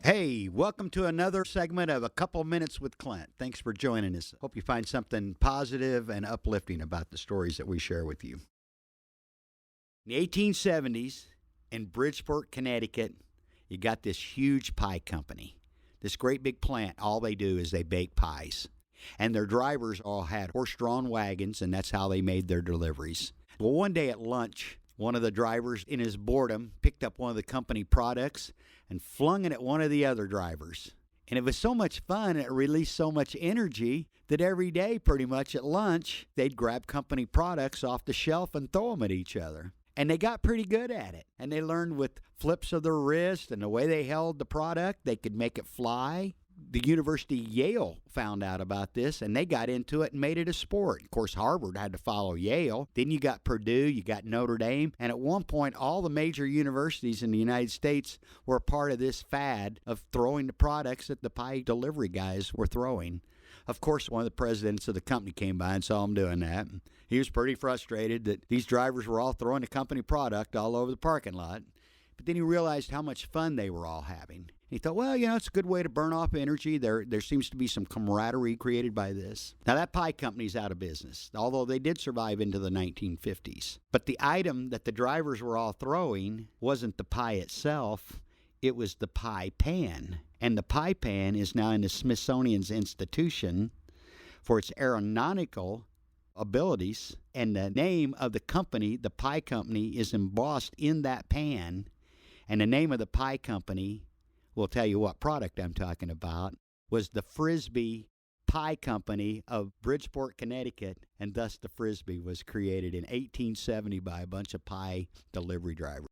Hey, welcome to another segment of A Couple Minutes with Clint. Thanks for joining us. Hope you find something positive and uplifting about the stories that we share with you. In the 1870s, in Bridgeport, Connecticut, you got this huge pie company. This great big plant, all they do is they bake pies. And their drivers all had horse-drawn wagons, and that's how they made their deliveries. Well, one day at lunch, one of the drivers, in his boredom, picked up one of the company products and flung it at one of the other drivers. And it was so much fun, it released so much energy that every day, pretty much at lunch, they'd grab company products off the shelf and throw them at each other. And they got pretty good at it. And they learned with flips of their wrist and the way they held the product, they could make it fly. The University of Yale found out about this, and they got into it and made it a sport. Of course, Harvard had to follow Yale. Then you got Purdue, you got Notre Dame, and at one point, all the major universities in the United States were a part of this fad of throwing the products that the pie delivery guys were throwing. Of course, one of the presidents of the company came by and saw them doing that. He was pretty frustrated that these drivers were all throwing the company product all over the parking lot. But then he realized how much fun they were all having. He thought, well, it's a good way to burn off energy. There seems to be some camaraderie created by this. Now, that pie company's out of business, although they did survive into the 1950s. But the item that the drivers were all throwing wasn't the pie itself. It was the pie pan. And the pie pan is now in the Smithsonian's Institution for its aeronautical abilities. And the name of the company, the pie company, is embossed in that pan. And the name of the pie company, we'll tell you what product I'm talking about, was the Frisbee Pie Company of Bridgeport, Connecticut, and thus the Frisbee was created in 1870 by a bunch of pie delivery drivers.